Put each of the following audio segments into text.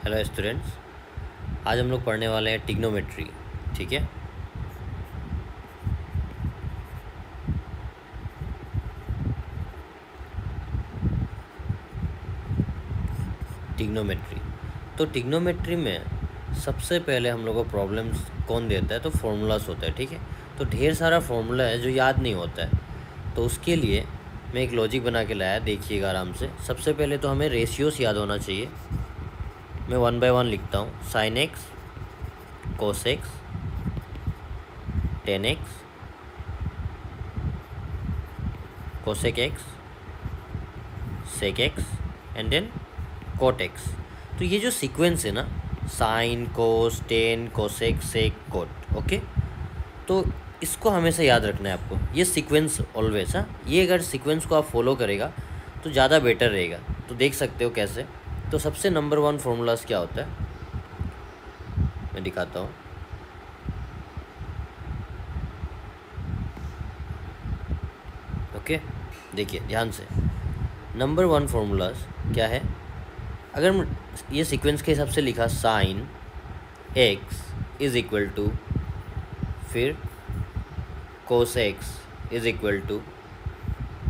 Hello students, आज हम लोग पढ़ने वाले हैं टिग्नोमेट्री। ठीक है, टिग्नोमेट्री। तो टिग्नोमेट्री में सबसे पहले हम लोग को प्रॉब्लम्स कौन देता है, तो फॉर्मूलास होता है। ठीक है, तो ढेर सारा फॉर्मूला है जो याद नहीं होता है, तो उसके लिए मैं एक लॉजिक बना के लाया, देखिएगा आराम से। सबसे पहले तो हमें रेशियोस याद होना चाहिए। मैं 1 बाय 1 लिखता हूँ। Sine x, cos x, tan x, cosec x, sec x and then cot x. तो ये जो सीक्वेंस है ना, sine, cos, tan, cosec, sec, cot, okay, तो इसको हमेशा याद रखना है आपको। ये सीक्वेंस ऑलवेज, हाँ, ये अगर सीक्वेंस को आप फॉलो करेगा तो ज़्यादा बेटर रहेगा। तो देख सकते हो कैसे। तो सबसे नंबर 1 फॉर्मूलाज क्या होता है, मैं दिखाता हूँ। ओके, देखिए ध्यान से। नंबर 1 फॉर्मूलाज क्या है, अगर ये सीक्वेंस के हिसाब से लिखा, sine x is equal to, फिर cos x is equal to,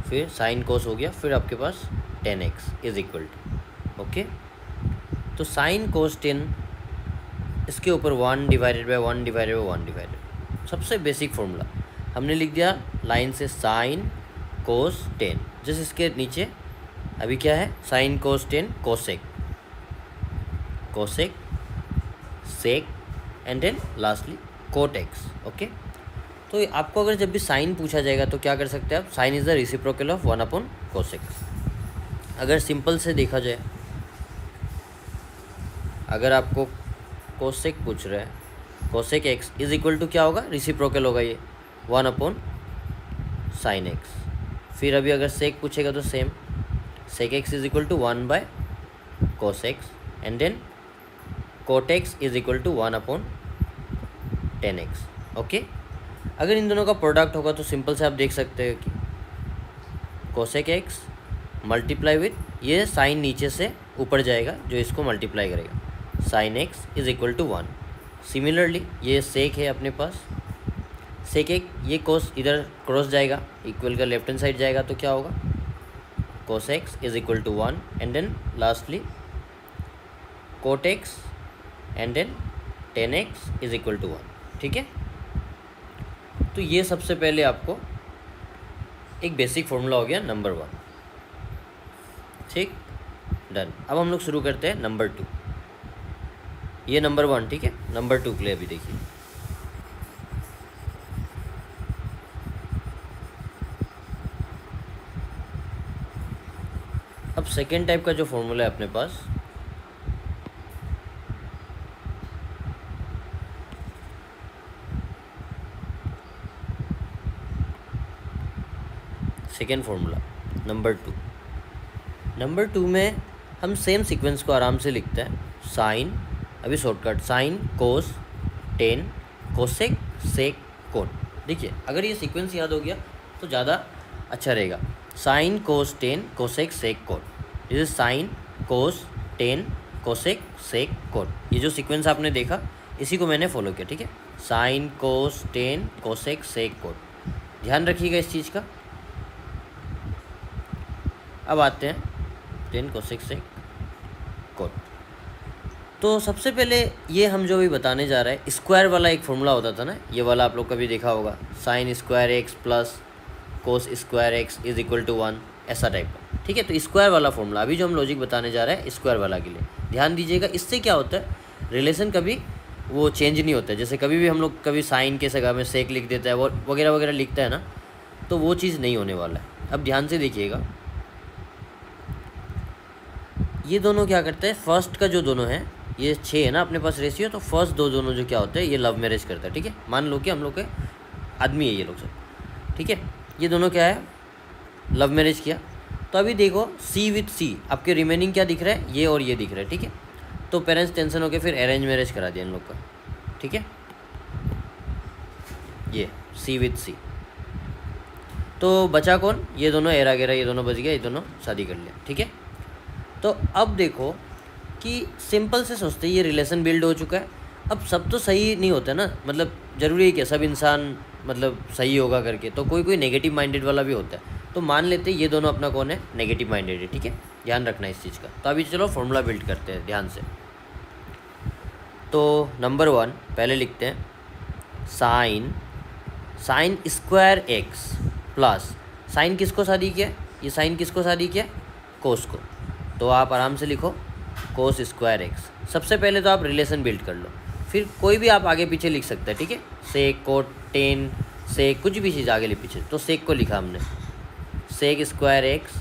फिर साइन कोस हो गया, फिर आपके पास tan x is equal to. Okay, तो साइन कोस टेन, इसके ऊपर 1 divided by 1 divided by 1 divided, सबसे बेसिक फॉर्मूला हमने लिख दिया लाइन से, साइन कोस टेन। जैसे इसके नीचे अभी क्या है, sine cos tan, cosec, cosec, sec and then lastly cot x. Okay, तो आपको अगर जब भी साइन पूछा जाएगा तो क्या कर सकते हैं आप, sine is the reciprocal of 1 upon cosec. अगर सिंपल से देखा जाए, अगर आपको कोसेक पूछ रहा है, cosec x is equal to क्या होगा, रेसिप्रोकल होगा ये 1 अपॉन साइन एक्स। फिर अभी अगर सेक पूछेगा तो same, sec x is equal to 1 by cos x and then cot x is equal to 1 upon tan x. Okay, अगर इन दोनों का प्रोडक्ट होगा तो सिंपल से आप देख सकते हो कि कोसेक एक्स मल्टीप्लाई विथ ये साइन नीचे से ऊपर जाएगा जो इसको मल्टीप्लाई करेगा, sine x is equal to 1। Similarly ये सेक है अपने पास, सेक एक, ये कोस इधर क्रॉस जाएगा, इक्वल का लेफ्ट हैंड साइड जाएगा तो क्या होगा, cos x is equal to 1 and then lastly cot x and then tan x is equal to 1। ठीक है, तो ये सबसे पहले आपको एक बेसिक फॉर्मूला हो गया नंबर 1। ठीक, डन। अब हम लोग शुरू करते हैं नंबर 2। ये नंबर 1, ठीक है, नंबर 2 के लिए अभी देखिए। अब सेकेंड टाइप का जो फॉर्मूला है अपने पास, सेकेंड फॉर्मूला नंबर 2। नंबर 2 में हम सेम सीक्वेंस को आराम से लिखते हैं, साइन, अभी shortcut, sine cos tan cosec sec cot. देखिए अगर ये सीक्वेंस याद हो गया तो ज़्यादा अच्छा रहेगा। Sine cos tan cosec sec cot, this is sine cos tan cosec sec cot. ये जो सीक्वेंस आपने देखा इसी को मैंने फॉलो किया। ठीक है, sine cos tan cosec sec cot, ध्यान रखिएगा इस चीज़ का। अब आते हैं टेन कोसेक सेक कोट। तो सबसे पहले ये हम जो भी बताने जा रहे हैं, स्क्वायर वाला एक फॉर्मूला होता था ना, ये वाला आप लोग कभी देखा होगा, sine square x plus cos square x is equal to 1, ऐसा टाइप का। ठीक है, तो स्क्वायर वाला फॉर्मूला अभी जो हम लॉजिक बताने जा रहे हैं स्क्वायर वाला के लिए ध्यान दीजिएगा। इससे क्या होता है, रिलेशन कभी वो चेंज नहीं होता है। जैसे कभी भी हम लोग कभी साइन के जगह में सेक लिख देता है, वो वगैरह वगैरह लिखता है ना, तो वो चीज़ नहीं होने वाला है। अब ध्यान से देखिएगा, ये दोनों क्या करते हैं, फर्स्ट का जो दोनों है, ये 6 है ना अपने पास रेशियो, तो फर्स्ट दो दोनों जो क्या होते हैं, ये लव मैरिज करता है। ठीक है, मान लो कि हम लोग के आदमी है ये लोग सब। ठीक है, ये दोनों क्या है, लव मैरिज किया। तो अभी देखो सी विथ सी, आपके रिमेनिंग क्या दिख रहा है, ये और ये दिख रहा है। ठीक है, तो पेरेंट्स टेंशन हो गए, फिर अरेंज मैरिज करा दिया इन लोग का। ठीक है, ये सी विथ सी, तो बचा कौन, ये दोनों एरा गेरा, ये दोनों बच गया, ये दोनों शादी कर लिया। ठीक है, तो अब देखो कि सिंपल से सोचते ये रिलेशन बिल्ड हो चुका है, अब सब तो सही नहीं होता ना, मतलब ज़रूरी है कि सब इंसान मतलब सही होगा करके, तो कोई कोई नेगेटिव माइंडेड वाला भी होता है। तो मान लेते हैं ये दोनों अपना कौन है, नेगेटिव माइंडेड है, ठीक है, ध्यान रखना इस चीज़ का। तो अभी चलो फॉर्मूला बिल्ड करते हैं ध्यान से। तो नंबर 1 पहले लिखते हैं sine square x plus, sine किसको शादी किया, ये साइन किसको शादी किया, कोस को, तो आप आराम से लिखो कोस स्क्वायर एक्स। सबसे पहले तो आप रिलेशन बिल्ड कर लो, फिर कोई भी आप आगे पीछे लिख सकते हैं, ठीक है, सेक कोट टेन सेक कुछ भी चीज़ आगे पीछे। तो सेक को लिखा हमने सेक स्क्वायर एक्स,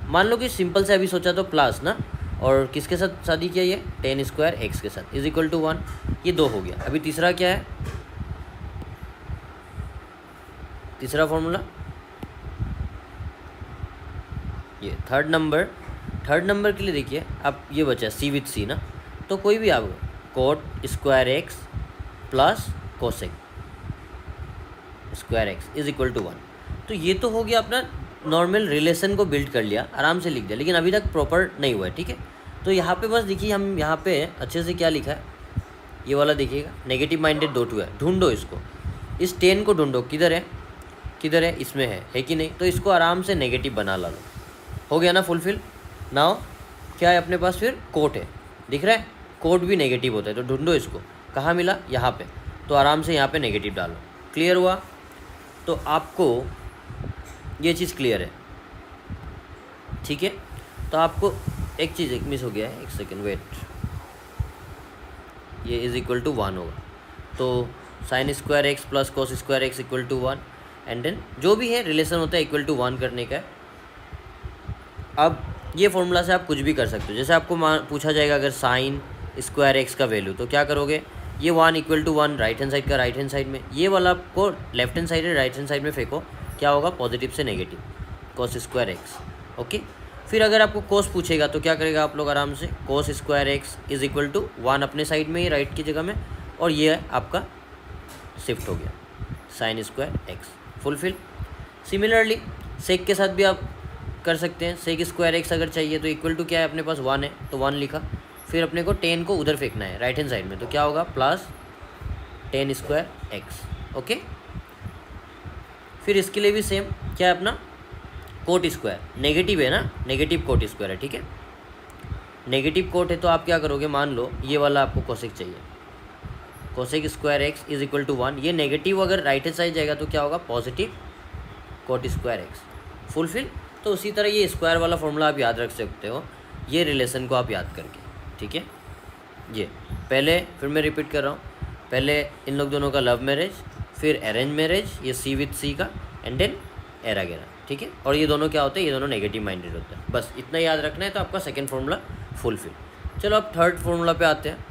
मान लो कि सिंपल से अभी सोचा तो प्लस ना, और किसके साथ शादी किया ये, टेन स्क्वायर एक्स के साथ, इज इक्वल टू 1, ये 2 हो गया। अभी तीसरा क्या है, तीसरा फॉर्मूला ये थर्ड नंबर के लिए देखिए अब ये बचा सी विथ सी ना, तो कोई भी आप cot square x plus cosec square x is equal to 1। तो ये तो हो गया अपना नॉर्मल रिलेशन को बिल्ड कर लिया, आराम से लिख दिया, लेकिन अभी तक प्रॉपर नहीं हुआ है, ठीक है। तो यहाँ पे बस देखिए हम यहाँ पे अच्छे से क्या लिखा है, ये वाला देखिएगा, नेगेटिव माइंडेड दो टू है, ढूंढो इसको, इस 10 को ढूंढो, किधर है, इसमें है कि नहीं, तो इसको आराम से नेगेटिव बना ला लो, हो गया ना फुलफिल। नाउ क्या है अपने पास, फिर कोट है, दिख रहा है, कोट भी नेगेटिव होता है, तो ढूंढो इसको, कहाँ मिला, यहाँ पे, तो आराम से यहाँ पे नेगेटिव डालो, क्लियर हुआ। तो आपको ये चीज़ क्लियर है, ठीक है। तो आपको एक चीज़ एक मिस हो गया है, एक सेकेंड वेट, ये इज इक्वल टू 1 होगा, तो sine square x plus cos square x equal to 1, and then जो भी है रिलेशन होता है इक्वल टू 1 करने का है। अब ये फॉर्मूला से आप कुछ भी कर सकते हो, जैसे आपको पूछा जाएगा अगर साइन स्क्वायर एक्स का वैल्यू, तो क्या करोगे, ये 1 equal to 1 right hand side का राइट हैंड साइड में, ये वाला आपको लेफ्ट हैंड साइड है राइट हैंड साइड में फेंको, क्या होगा, पॉजिटिव से negative cos square x, okay. फिर अगर आपको कोस पूछेगा तो क्या करेगा आप लोग, आराम से cos square x is equal to 1 अपने साइड में ही राइट की जगह में, और ये आपका शिफ्ट हो गया sine square x, fulfil. Similarly sec के साथ भी आप कर सकते हैं, सेक स्क्वायर एक्स अगर चाहिए तो इक्वल टू क्या है अपने पास 1 है, तो 1 लिखा, फिर अपने को 10 को उधर फेंकना है राइट हैंड साइड में, तो क्या होगा प्लस 10 स्क्वायर एक्स, ओके। फिर इसके लिए भी सेम, क्या है अपना कोट स्क्वायर, नेगेटिव है ना, नेगेटिव कोट स्क्वायर है, ठीक है, नेगेटिव कोट है, तो आप क्या करोगे, मान लो ये वाला आपको कोसेक चाहिए, cosec square x is equal to 1, ये नेगेटिव अगर राइट हैंड साइड जाएगा तो क्या होगा, positive coat square x, fulfil. तो उसी तरह ये स्क्वायर वाला फॉर्मूला आप याद रख सकते हो, ये रिलेशन को आप याद करके, ठीक है। ये पहले फिर मैं रिपीट कर रहा हूँ, पहले इन लोग दोनों का लव मैरिज, फिर अरेंज मैरिज, ये सी विथ सी का, एंड देन एरा गेरा, ठीक है। और ये दोनों क्या होते हैं, ये दोनों नेगेटिव माइंडेड होते हैं, बस इतना याद रखना है, तो आपका सेकेंड फॉर्मूला फुलफिल। चलो अब थर्ड फॉर्मूला पे आते हैं।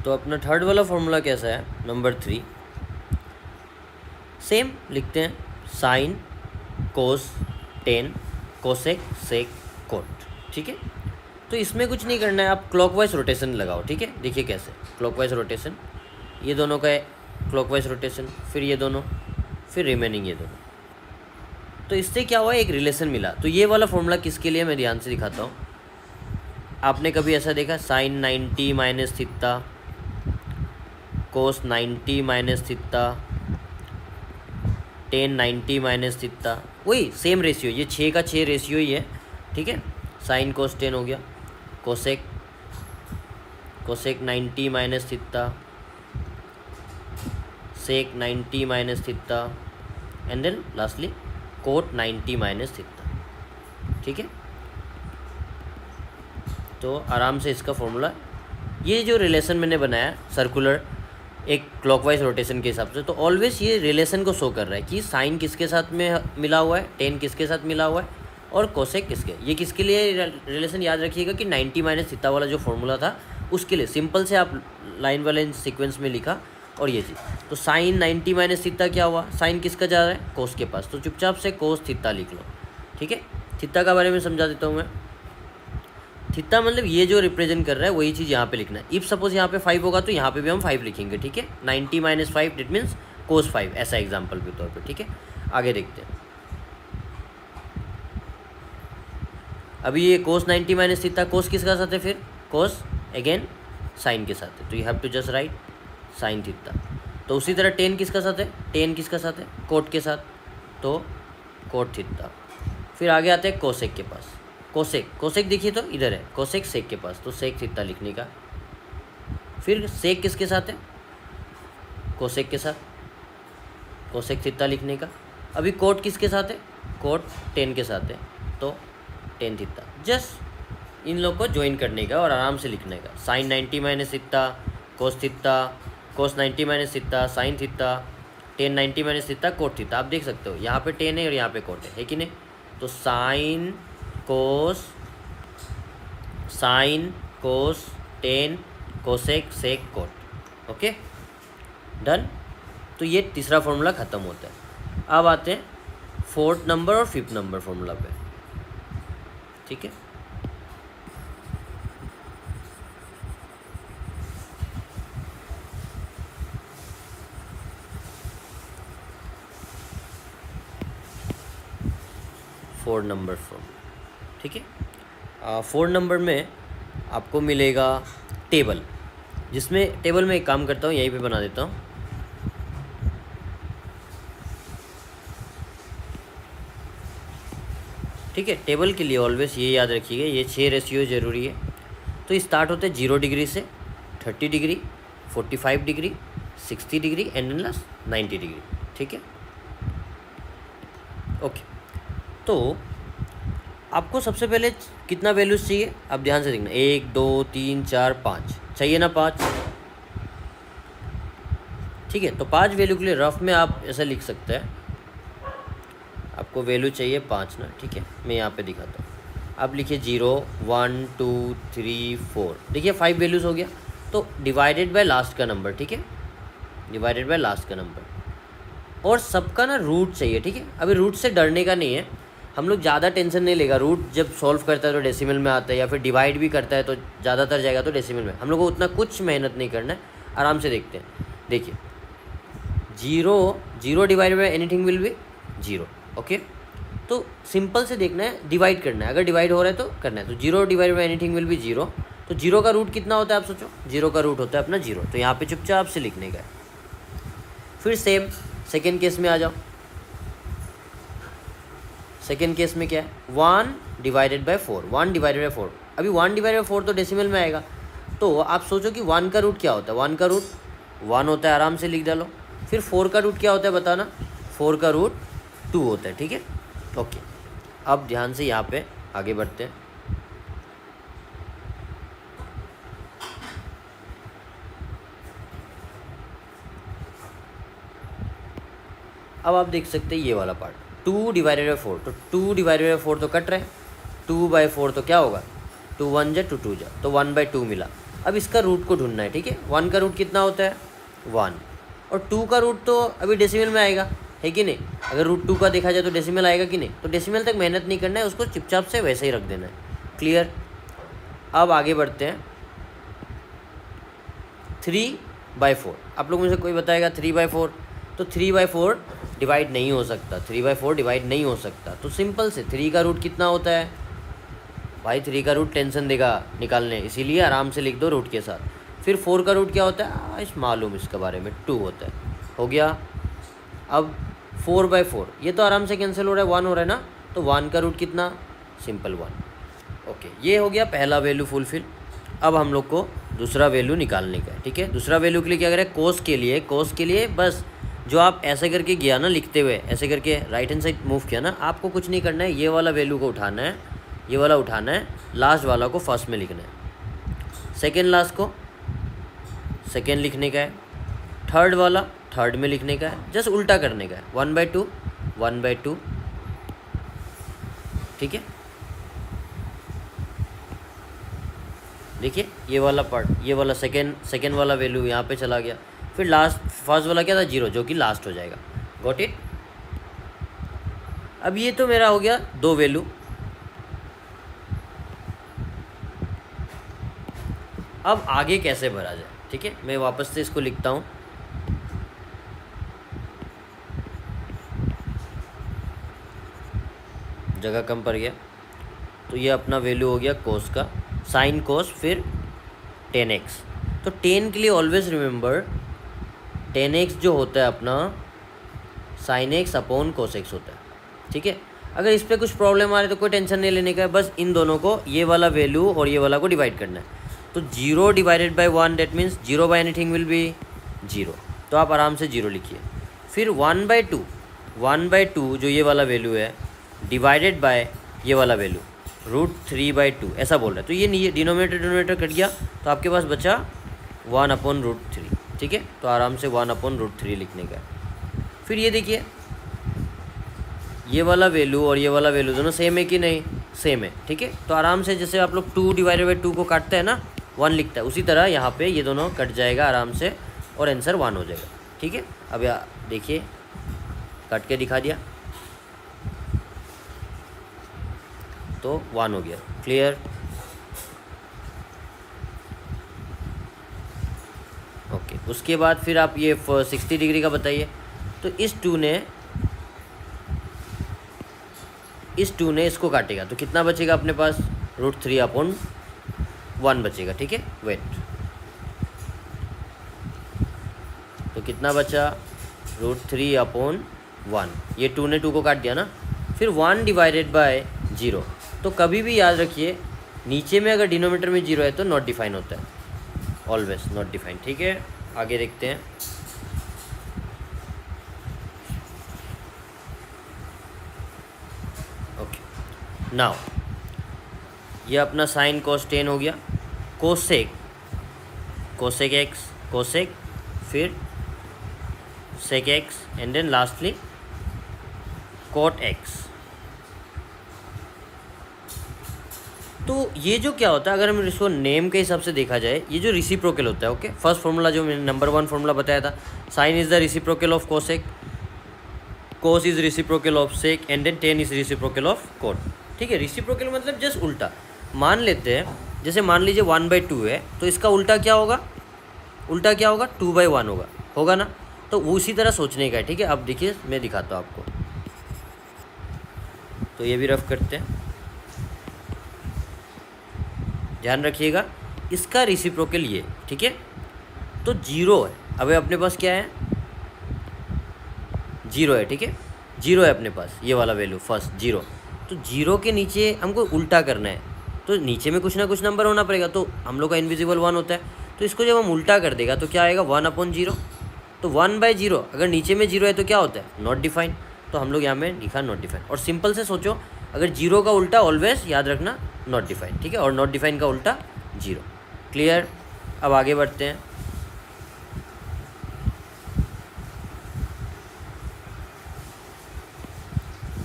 तो अपना थर्ड वाला फॉर्मूला कैसा है, नंबर 3, सेम लिखते हैं, sine cos tan cosec sec cot, ठीक है। तो इसमें कुछ नहीं करना है, आप क्लॉकवाइज रोटेशन लगाओ, ठीक है। देखिए कैसे, क्लॉकवाइज रोटेशन, ये दोनों का है क्लॉकवाइज रोटेशन, फिर ये दोनों, फिर रिमेनिंग ये दोनों। तो इससे क्या हुआ, एक रिलेशन मिला। तो ये वाला फॉर्मूला किसके लिए, मैं ध्यान से दिखाता हूँ। आपने कभी ऐसा देखा, साइन 90 माइनस थीटा, कोस 90 minus theta, ten 90 minus theta, वही सेम रेशियो, ये 6 का 6 रेशियो ही है, ठीक है। साइन कोस 10 हो गया, cosec 90 minus theta, sec 90 minus theta, and then lastly cot 90 minus theta, ठीक है। तो आराम से इसका फॉर्मूला, ये जो रिलेशन मैंने बनाया सर्कुलर एक क्लॉकवाइज रोटेशन के हिसाब से, तो ऑलवेज ये रिलेशन को शो कर रहा है कि साइन किसके साथ में मिला हुआ है, टेन किसके साथ मिला हुआ है, और कोसेक किसके। ये किसके लिए रिलेशन याद रखिएगा कि 90 माइनस थीटा वाला जो फॉर्मूला था उसके लिए, सिंपल से आप लाइन वाले सीक्वेंस में लिखा, और ये चीज़। तो साइन 90 माइनस थीटा क्या हुआ, साइन किसका जा रहा है, कोस के पास, तो चुपचाप से कोस थीटा लिख लो, ठीक है। थीटा का बारे में समझा देता हूँ मैं। थीटा मतलब ये जो रिप्रेजेंट कर रहा है वही चीज़ यहाँ पे लिखना है। इफ़ सपोज यहाँ पे 5 होगा तो यहाँ पे भी हम 5 लिखेंगे, ठीक है। 90 - 5 डिट मीन्स कोस 5, ऐसा एग्जाम्पल के तौर पे, ठीक है। आगे देखते हैं। अभी ये कोस 90 - थीटा, कोस किसका साथ है फिर? कोस अगेन साइन के साथ है, तो you have to just write sine theta. तो उसी तरह टेन किसका साथ है? टेन किसका साथ है? कोट के साथ, तो कोट थीटा। फिर आगे आते हैं कोसेक के पास। कोसेक, कोसेक देखिए तो इधर है, कोसेक सेक के पास, तो सेक थीटा लिखने का। फिर सेक किसके साथ है? कोसेक के साथ, कोसेक थीटा लिखने का। अभी कोट किसके साथ है? कोट टेन के साथ है, तो टेन थीटा। जस्ट इन लोग को ज्वाइन करने का और आराम से लिखने का। साइन 90 - थीटा, कोस थीटा, कोस 90 - theta, sine theta, ten 90 - theta, cot theta. आप देख सकते हो यहाँ पे टेन है और यहाँ पे कोट है कि नहीं? तो sine cos tan cosec sec cot. Okay done. तो ये तीसरा फॉर्मूला ख़त्म होता है। अब आते हैं 4th नंबर और 5th नंबर फॉर्मूला पे, ठीक है। फोर नंबर फॉर्मूला, ठीक है। 4 नंबर में आपको मिलेगा टेबल, जिसमें टेबल में एक काम करता हूँ, यहीं पे बना देता हूँ। ठीक है, टेबल के लिए ऑलवेज ये याद रखिएगा, ये 6 रेशियो ज़रूरी है। तो स्टार्ट होते हैं 0 डिग्री से, 30 degree, 45 degree, 60 degree and last 90 degree, ठीक है। ओके, तो आपको सबसे पहले कितना वैल्यूज़ चाहिए? आप ध्यान से देखना, 1 2 3 4 5 चाहिए ना? 5, ठीक है। तो 5 वैल्यू के लिए रफ में आप ऐसा लिख सकते हैं, आपको वैल्यू चाहिए 5 ना, ठीक है। मैं यहाँ पे दिखाता हूँ। आप लिखिए 0 1 2 3 4, देखिए 5 वैल्यूज़ हो गया। तो डिवाइडेड बाय लास्ट का नंबर, ठीक है, डिवाइडेड बाय लास्ट का नंबर। और सबका ना रूट चाहिए, ठीक है। अभी रूट से डरने का नहीं है, हम लोग ज़्यादा टेंशन नहीं लेगा। रूट जब सॉल्व करता है तो डेसिमल में आता है, या फिर डिवाइड भी करता है तो ज़्यादातर जाएगा तो डेसिमल में। हम लोग को उतना कुछ मेहनत नहीं करना है, आराम से देखते हैं। देखिए 0 divided by anything will be 0, okay. तो सिंपल से देखना है, डिवाइड करना है। अगर डिवाइड हो रहा है तो करना है। तो 0 divided by anything will be 0। तो 0 का रूट कितना होता है आप सोचो? 0 का रूट होता है अपना 0, तो यहाँ पे चुपचाप से लिखने का है। फिर सेम सेकेंड केस में आ जाओ। सेकेंड केस में क्या है? 1 डिवाइडेड बाय 4, 1 डिवाइडेड बाय 4। अभी 1 डिवाइडेड बाय 4 तो डेसिमल में आएगा, तो आप सोचो कि 1 का रूट क्या होता है? 1 का रूट 1 होता है, आराम से लिख डालो। फिर 4 का रूट क्या होता है बताना? 4 का रूट 2 होता है, ठीक है। ओके, अब ध्यान से यहाँ पे आगे बढ़ते हैं। अब आप देख सकते हैं ये वाला पार्ट, 2 डिवाइडेड बाई 4। तो 2 डिवाइडेड बाई 4 तो कट रहे हैं, 2/4 तो क्या होगा? 2 1 जा 2 2 जा, तो 1/2 मिला। अब इसका रूट को ढूंढना है, ठीक है। 1 का रूट कितना होता है? 1। और 2 का रूट तो अभी डेसिमल में आएगा, है कि नहीं? अगर रूट 2 का देखा जाए तो डेसिमल आएगा कि नहीं? तो डेसिमल तक मेहनत नहीं करना है, उसको चुपचाप से वैसे ही रख देना है। क्लियर? अब आगे बढ़ते हैं। 3/4, आप लोग मुझे कोई बताएगा 3/4? तो 3/4 डिवाइड नहीं हो सकता, 3/4 डिवाइड नहीं हो सकता। तो सिंपल से 3 का रूट कितना होता है भाई? 3 का रूट टेंशन देगा निकालने, इसीलिए आराम से लिख दो रूट के साथ। फिर 4 का रूट क्या होता है? इस मालूम इसके बारे में, 2 होता है। हो गया। अब 4/4 ये तो आराम से कैंसिल हो रहा है, 1 हो रहा है ना, तो 1 का रूट कितना? सिंपल 1। ओके, ये हो गया पहला वैल्यू फुलफिल। अब हम लोग को दूसरा वैल्यू निकालने का है, ठीक है। दूसरा वैल्यू के लिए क्या करें? कोस के लिए बस जो आप ऐसे करके गया ना, लिखते हुए ऐसे करके राइट हैंड साइड मूव किया ना, आपको कुछ नहीं करना है। ये वाला वैल्यू को उठाना है, ये वाला उठाना है, लास्ट वाला को फर्स्ट में लिखना है, सेकेंड लास्ट को सेकेंड लिखने का है, थर्ड वाला थर्ड में लिखने का है, जस्ट उल्टा करने का है। 1/2 1/2, ठीक है। देखिए ये वाला पार्ट, ये वाला सेकेंड वाला वैल्यू यहाँ पे चला गया। फिर लास्ट फर्स्ट वाला क्या था? 0, जो कि लास्ट हो जाएगा। Got it? अब ये तो मेरा हो गया 2 वैल्यू, अब आगे कैसे भरा जाए, ठीक है, मैं वापस से इसको लिखता हूँ। जगह कम पड़ गया, तो ये अपना वैल्यू हो गया कोस का, साइन कोस फिर 10x। तो 10 के लिए ऑलवेज रिमेंबर 10x जो होता है अपना sine x upon cos x होता है, ठीक है। अगर इस पर कुछ प्रॉब्लम आ रही है तो कोई टेंशन नहीं लेने का है, बस इन दोनों को, ये वाला वैल्यू और ये वाला को डिवाइड करना है। तो 0 divided by 1 that means 0 by anything will be 0, तो आप आराम से 0 लिखिए। फिर 1/2 जो ये वाला वैल्यू है डिवाइडेड बाय ये वाला वैल्यू √3/2 ऐसा बोल रहा है। तो ये डिनोमिनेटर कट गया, तो आपके पास बचा 1/√3, ठीक है। तो आराम से 1/√3 लिखने का है। फिर ये देखिए, ये वाला वैल्यू और ये वाला वैल्यू दोनों सेम है कि नहीं, सेम है, ठीक है। तो आराम से जैसे आप लोग 2 डिवाइडेड बाई 2 को काटते हैं ना, 1 लिखता है, उसी तरह यहाँ पे ये दोनों कट जाएगा आराम से और आंसर 1 हो जाएगा, ठीक है। अब देखिए कट के दिखा दिया तो 1 हो गया, क्लियर। ओके, उसके बाद फिर आप ये 60 डिग्री का बताइए। तो इस 2 ने इसको काटेगा, तो कितना बचेगा अपने पास, √3/1 बचेगा, ठीक है। वेट, तो कितना बचा, √3/1, ये 2 ने 2 को काट दिया ना। फिर 1 डिवाइडेड बाय 0, तो कभी भी याद रखिए नीचे में अगर डिनोमिनेटर में 0 है तो नॉट डिफाइन होता है, ऑलवेज नॉट डिफाइन, ठीक है। आगे देखते हैं। ओके, नाउ ये अपना साइन कोस 10 हो गया, कोसेक x, कोसेक फिर sec x and then lastly cot x। तो ये जो क्या होता है, अगर हम इसको नेम के हिसाब से देखा जाए, ये जो रिसिप्रोकल होता है, ओके, फर्स्ट फॉर्मूला जो मैंने नंबर 1 फॉर्मूला बताया था, sine is the reciprocal of cosec, cos is reciprocal of sec and then 10 is reciprocal of cot, ठीक है। रिसिप्रोकल मतलब जस्ट उल्टा। मान लेते हैं, जैसे मान लीजिए 1/2 है, तो इसका उल्टा क्या होगा, 2/1 होगा ना। तो वो उसी तरह सोचने का है, ठीक है। अब देखिए मैं दिखाता हूँ आपको, तो ये भी रफ करते हैं, ध्यान रखिएगा, इसका रिसिप्रोकल ये, ठीक है। तो 0 है, अब अपने पास क्या है, 0 है, ठीक है, 0 है अपने पास, ये वाला वैल्यू फर्स्ट 0। तो 0 के नीचे हमको उल्टा करना है, तो नीचे में कुछ ना कुछ नंबर होना पड़ेगा, तो हम लोग का इनविजिबल 1 होता है, तो इसको जब हम उल्टा कर देगा तो क्या आएगा, 1/0। तो 1/0 अगर नीचे में 0 है तो क्या होता है, नॉट डिफाइन, तो हम लोग यहाँ में लिखा नॉट डिफाइन। और सिंपल से सोचो, अगर 0 का उल्टा ऑलवेज याद रखना नॉट डिफाइन, ठीक है, और नॉट डिफाइन का उल्टा 0, क्लियर। अब आगे बढ़ते हैं।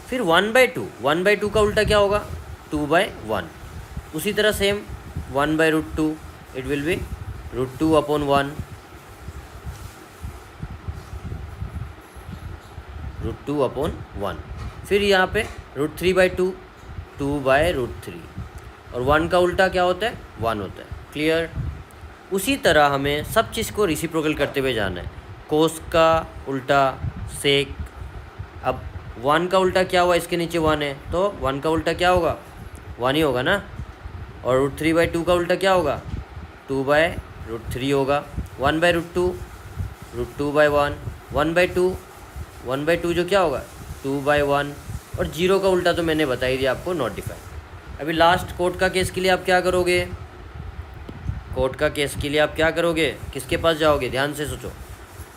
फिर 1/2 का उल्टा क्या होगा, 2/1। उसी तरह सेम 1/√2, इट विल बी √2/1, √2/1। फिर यहाँ पे √3/2, 2/√3, और 1 का उल्टा क्या होता है, 1 होता है, क्लियर। उसी तरह हमें सब चीज़ को रिसिप्रोकल करते हुए जाना है। कोस का उल्टा सेक, अब 1 का उल्टा क्या हुआ, इसके नीचे 1 है, तो 1 का उल्टा क्या होगा, 1 ही होगा ना। और √3/2 का उल्टा क्या होगा, 2/√3 होगा। 1/√2, √2/1, 1/2 जो क्या होगा, 2/1, और 0 का उल्टा तो मैंने बता ही दिया आपको, नॉट डिफाइन। अभी लास्ट कोट का केस के लिए आप क्या करोगे, कोट का केस के लिए आप क्या करोगे, किसके पास जाओगे, ध्यान से सोचो।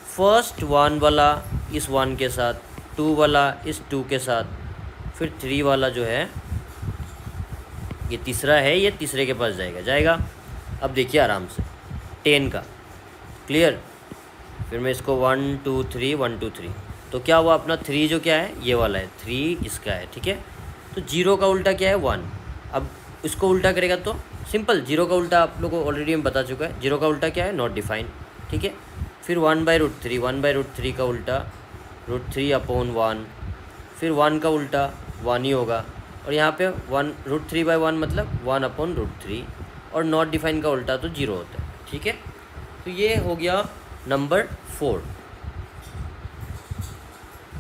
फर्स्ट 1 वाला इस 1 के साथ, 2 वाला इस 2 के साथ, फिर 3 वाला जो है ये तीसरा है, ये तीसरे के पास जाएगा। अब देखिए आराम से 10 का, क्लियर। फिर मैं इसको 1 2 3 1 2 3, तो क्या हुआ अपना 3 जो क्या है, ये वाला है, 3 इसका है, ठीक है। तो 0 का उल्टा क्या है, 1। अब इसको उल्टा करेगा तो सिंपल, 0 का उल्टा आप लोगों को ऑलरेडी हम बता चुका है, 0 का उल्टा क्या है, नॉट डिफाइन, ठीक है। फिर 1/√3 का उल्टा √3/1, फिर 1 का उल्टा 1 ही होगा, और यहाँ पे 1 √3/1 मतलब 1/√3, और नॉट डिफाइन का उल्टा तो 0 होता है, ठीक है। तो ये हो गया नंबर 4,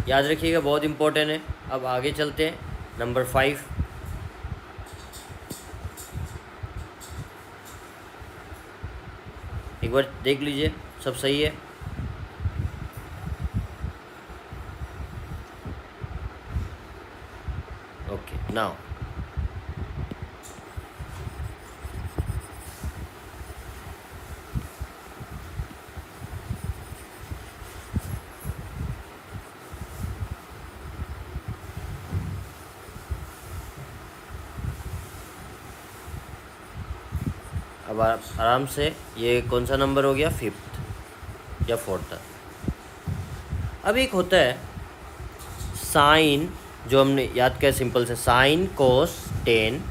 याद रखिएगा, बहुत इंपॉर्टेंट है। अब आगे चलते हैं, नंबर 5। एक बार देख लीजिए सब सही है। ओके, नाउ अब आप आराम से, ये कौन सा नंबर हो गया, 5th या 4th। अब एक होता है साइन, जो हमने याद किया सिंपल से, sine cos tan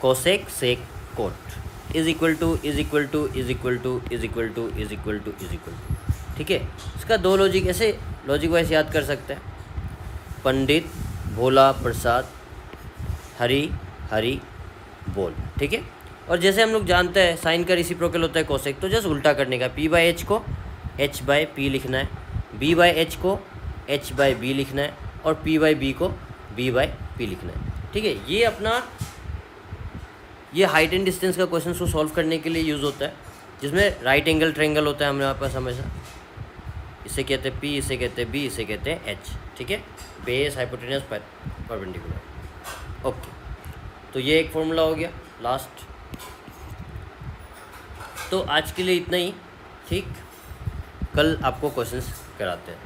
cosec sec cot is equal to is equal to is equal to is equal to is equal to is equal to, ठीक है। इसका 2 लॉजिक, ऐसे लॉजिक वाइज याद कर सकते हैं। पंडित भोला प्रसाद हरी हरी बोल, ठीक है। और जैसे हम लोग जानते हैं साइन का रेसिप्रोकल होता है कोसेक, तो जस्ट उल्टा करने का, p बाई एच को h बाई पी लिखना है, b बाई एच को h बाई बी लिखना है, और p बाई बी को b बाई पी लिखना है, ठीक है। ये अपना ये हाइट एंड डिस्टेंस का क्वेश्चन को सॉल्व करने के लिए यूज़ होता है, जिसमें राइट एंगल ट्रायंगल होता है हमारे पास हमेशा। इसे कहते हैं p, इसे कहते हैं b, इसे कहते हैं h, ठीक है। Base hypotenuse perpendicular. ओके, तो ये एक फॉर्मूला हो गया लास्ट। तो आज के लिए इतना ही, ठीक। कल आपको क्वेश्चंस कराते हैं।